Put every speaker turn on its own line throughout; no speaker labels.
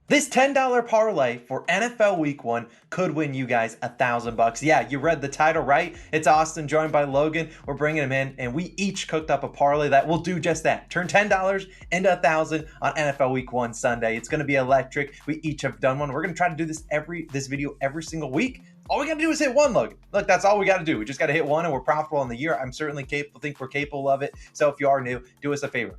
This $10 parlay for NFL Week 1 could win you guys $1,000. Yeah, you read the title right. It's Austin joined by Logan. We're bringing him in, and we each cooked up a parlay that will do just that. Turn $10 into $1,000 on NFL Week 1 Sunday. It's going to be electric. We each have done one. We're going to try to do this video every single week. All we got to do is hit one, Logan. Look, that's all we got to do. We just got to hit one, and we're profitable in the year. I'm certainly think we're capable of it. So if you are new, do us a favor.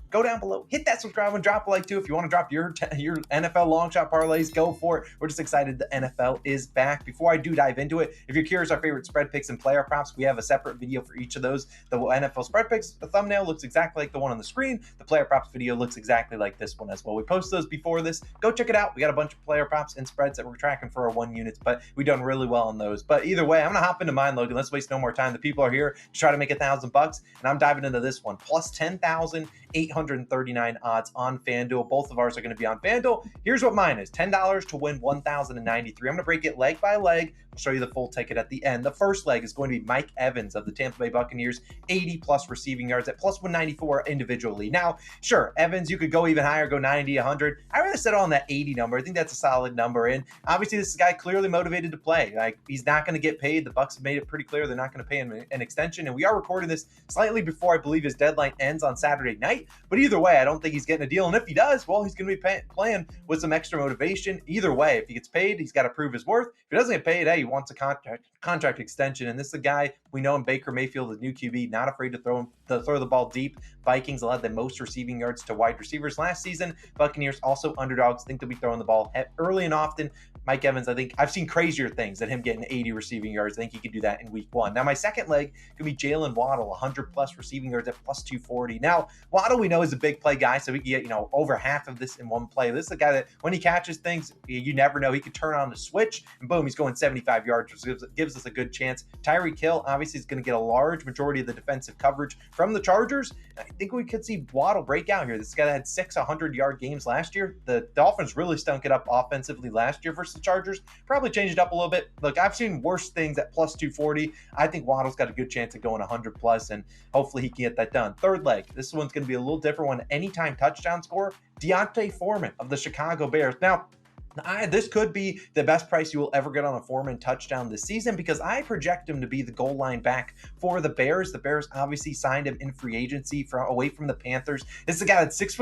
Go down below, hit that subscribe and drop a like too. If you want to drop your NFL long shot parlays, go for it. We're just excited the NFL is back. Before I do dive into it, if you're curious, our favorite spread picks and player props, we have a separate video for each of those. The NFL spread picks, the thumbnail looks exactly like the one on the screen. The player props video looks exactly like this one as well. We post those before this. Go check it out. We got a bunch of player props and spreads that we're tracking for our 1 units, but we've done really well on those. But either way, I'm gonna hop into mine, Logan. Let's waste no more time. The people are here to try to make $1,000, and I'm diving into this one. Plus 10,839 odds on FanDuel. Both of ours are going to be on FanDuel. Here's what mine is: $10 to win 1,093. I'm going to break it leg by leg. I'll show you the full ticket at the end. The first leg is going to be Mike Evans of the Tampa Bay Buccaneers, 80 plus receiving yards at plus 194 individually. Now, sure, Evans, you could go even higher, go 90, 100. I rather settle on that 80 number. I think that's a solid number. And obviously, this guy clearly motivated to play. Like, he's not going to get paid. The Bucs have made it pretty clear they're not going to pay him an extension. And we are recording this slightly before I believe his deadline ends on Saturday night. But either way, I don't think he's getting a deal. And if he does, well, he's going to be playing with some extra motivation. Either way, if he gets paid, he's got to prove his worth. If he doesn't get paid, hey, he wants a contract extension. And this is a guy we know in Baker Mayfield, the new QB, not afraid to throw the ball deep. Vikings allowed the most receiving yards to wide receivers last season. Buccaneers also underdogs. Think they'll be throwing the ball early and often. Mike Evans, I think I've seen crazier things than him getting 80 receiving yards. I think he could do that in week 1. Now, my second leg could be Jalen Waddle, 100 plus receiving yards at plus 240. Now, Waddle, we know, is a big play guy, so we can get, over half of this in one play. This is a guy that when he catches things, you never know. He could turn on the switch, and boom, he's going 75 yards, which gives us a good chance. Tyreek Hill, obviously, is going to get a large majority of the defensive coverage from the Chargers. I think we could see Waddle break out here. This guy had 6 100-yard games last year. The Dolphins really stunk it up offensively last year versus the Chargers. Probably changed it up a little bit. Look, I've seen worse things at plus 240. I think Waddle's got a good chance of going 100 plus, and hopefully he can get that done. Third leg, this one's going to be a little different one. Anytime touchdown score, Deontay Foreman of the Chicago Bears. Now, this could be the best price you will ever get on a Foreman touchdown this season because I project him to be the goal line back for the Bears. The Bears obviously signed him in free agency away from the Panthers. This is a guy that's 6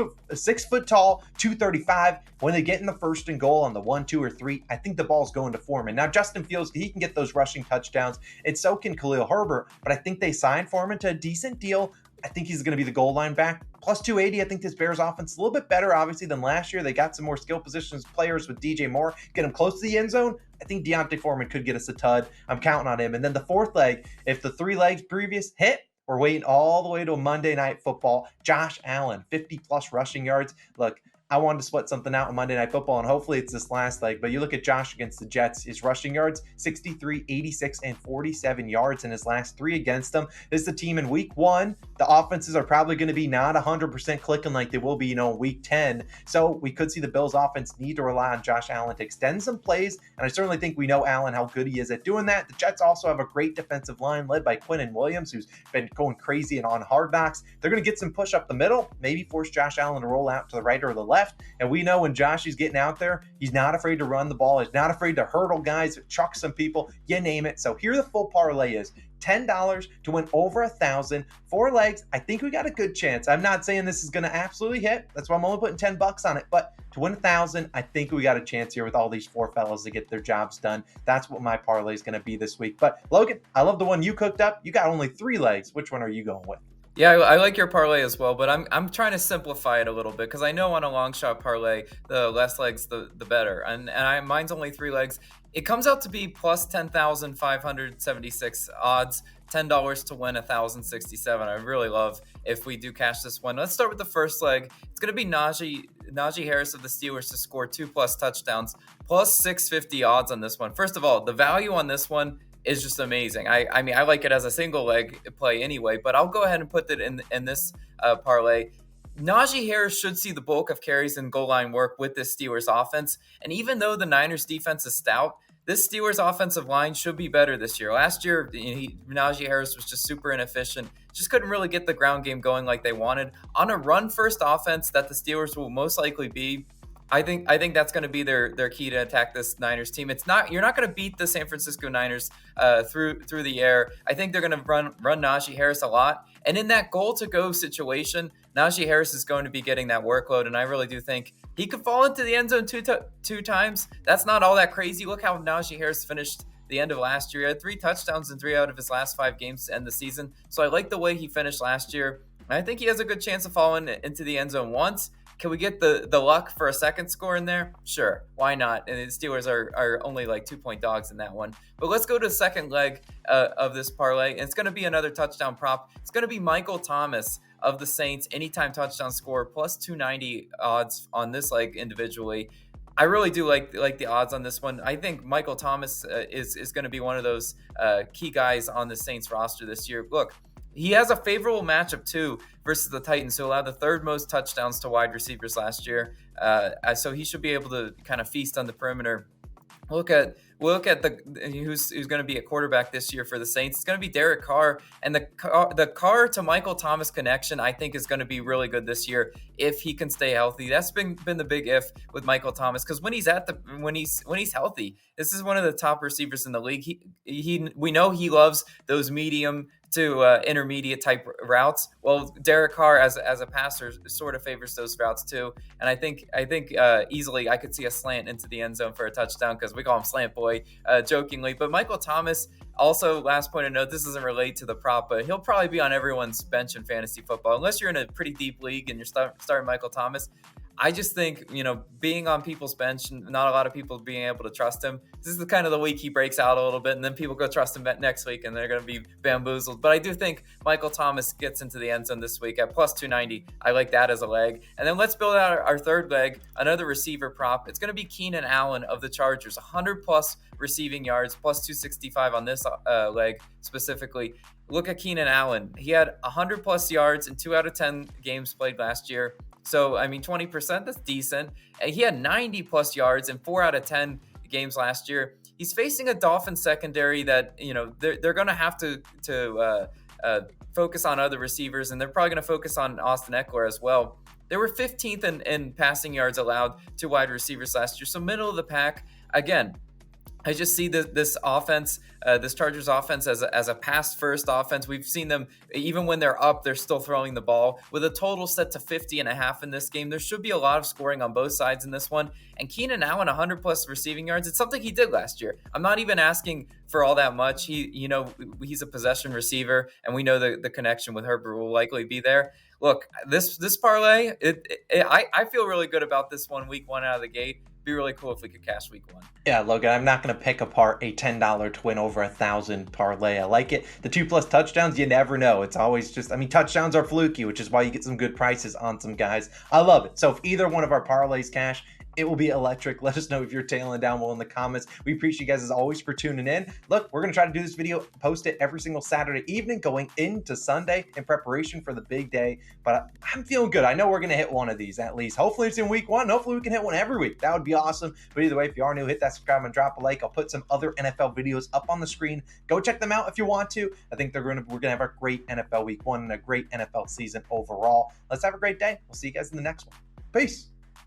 foot tall, 235. When they get in the first and goal on the 1, 2, or 3, I think the ball's going to Foreman. Now, Justin Fields, he can get those rushing touchdowns, and so can Khalil Herbert, but I think they signed Foreman to a decent deal. I think he's going to be the goal line back. Plus 280, I think this Bears offense is a little bit better, obviously, than last year. They got some more skill positions players with DJ Moore, get him close to the end zone. I think Deontay Foreman could get us a tud. I'm counting on him. And then the fourth leg, if the 3 legs previous hit, we're waiting all the way to Monday Night Football. Josh Allen, 50-plus rushing yards. Look, I wanted to split something out on Monday Night Football, and hopefully it's this last leg. But you look at Josh against the Jets, his rushing yards, 63, 86, and 47 yards in his last 3 against them. This is the team in week 1. The offenses are probably going to be not 100% clicking like they will be, week 10. So we could see the Bills offense need to rely on Josh Allen to extend some plays. And I certainly think we know Allen, how good he is at doing that. The Jets also have a great defensive line led by Quinnen Williams, who's been going crazy and on hard knocks. They're going to get some push up the middle, maybe force Josh Allen to roll out to the right or the left. And we know when Josh is getting out there, he's not afraid to run the ball. He's not afraid to hurdle guys, chuck some people, you name it. So here the full parlay is $10 to win over 1,000. 4 legs. I think we got a good chance. I'm not saying this is going to absolutely hit. That's why I'm only putting $10 on it. But to win 1,000, I think we got a chance here with all these 4 fellas to get their jobs done. That's what my parlay is going to be this week. But Logan, I love the one you cooked up. You got only 3 legs. Which one are you going with?
Yeah, I like your parlay as well, but I'm trying to simplify it a little bit because I know on a long shot parlay, the less legs, the better. And mine's only 3 legs. It comes out to be plus 10,576 odds, $10 to win 1,067. I really love if we do cash this one. Let's start with the first leg. It's going to be Najee Harris of the Steelers to score 2+ touchdowns, plus 650 odds on this one. First of all, the value on this one is just amazing. I mean, I like it as a single leg play anyway, but I'll go ahead and put it in this parlay. Najee Harris should see the bulk of carries and goal line work with this Steelers offense. And even though the Niners defense is stout, this Steelers offensive line should be better this year. Last year, Najee Harris was just super inefficient. Just couldn't really get the ground game going like they wanted. On a run-first offense that the Steelers will most likely be, I think that's going to be their key to attack this Niners team. You're not going to beat the San Francisco Niners through the air. I think they're going to run Najee Harris a lot, and in that goal to go situation, Najee Harris is going to be getting that workload, and I really do think he could fall into the end zone two times. That's not all that crazy. Look how Najee Harris finished the end of last year. He had 3 touchdowns in 3 out of his last 5 games to end the season. So I like the way he finished last year. I think he has a good chance of falling into the end zone once. Can we get the luck for a second score in there? Sure, why not? And the Steelers are only like 2-point dogs in that one. But let's go to the second leg of this parlay. And it's going to be another touchdown prop. It's going to be Michael Thomas of the Saints, anytime touchdown score, plus 290 odds on this leg individually. I really do like the odds on this one. I think Michael Thomas is going to be one of those key guys on the Saints roster this year. Look, he has a favorable matchup too versus the Titans, who allowed the 3rd most touchdowns to wide receivers last year. So he should be able to kind of feast on the perimeter. Look at who's going to be a quarterback this year for the Saints. It's going to be Derek Carr, and the Carr to Michael Thomas connection I think is going to be really good this year if he can stay healthy. That's been the big if with Michael Thomas, because when he's healthy, this is one of the top receivers in the league. We know he loves those medium to intermediate type routes. Well, Derek Carr as a passer sort of favors those routes too, and I think easily I could see a slant into the end zone for a touchdown, because we call him Slant Boy jokingly. But Michael Thomas, also last point of note, this doesn't relate to the prop, but he'll probably be on everyone's bench in fantasy football unless you're in a pretty deep league and you're starting Michael Thomas. I just think, being on people's bench, not a lot of people being able to trust him. This is the kind of the week he breaks out a little bit, and then people go trust him next week, and they're going to be bamboozled. But I do think Michael Thomas gets into the end zone this week at plus 290. I like that as a leg. And then let's build out our third leg, another receiver prop. It's going to be Keenan Allen of the Chargers, 100-plus receiving yards, plus 265 on this leg specifically. Look at Keenan Allen. He had 100-plus yards in 2 out of 10 games played last year. So, 20%, that's decent. He had 90-plus yards in 4 out of 10 games last year. He's facing a Dolphins secondary that, they're going to have to focus on other receivers, and they're probably going to focus on Austin Eckler as well. They were 15th in passing yards allowed to wide receivers last year, so middle of the pack. Again, I just see this offense, this Chargers offense as a pass-first offense. We've seen them, even when they're up, they're still throwing the ball. With a total set to 50.5 in this game, there should be a lot of scoring on both sides in this one. And Keenan Allen, 100-plus receiving yards, it's something he did last year. I'm not even asking for all that much. He's a possession receiver, and we know the connection with Herbert will likely be there. Look, this parlay, I feel really good about this one, week 1 out of the gate. Be really cool if we could cash week 1.
Yeah, Logan, I'm not going to pick apart a $10 twin over 1,000 parlay. I like it. The 2+ touchdowns, you never know. It's always just, touchdowns are fluky, which is why you get some good prices on some guys. I love it. So if either one of our parlays cash, it will be electric. Let us know if you're tailing down well in the comments. We appreciate you guys as always for tuning in. Look, we're going to try to do this video, post it every single Saturday evening going into Sunday in preparation for the big day. But I'm feeling good. I know we're going to hit one of these at least. Hopefully it's in week 1. Hopefully we can hit one every week. That would be awesome. But either way, if you are new, hit that subscribe and drop a like. I'll put some other NFL videos up on the screen. Go check them out if you want to. I think we're going to have a great NFL week 1 and a great NFL season overall. Let's have a great day. We'll see you guys in the next one. Peace.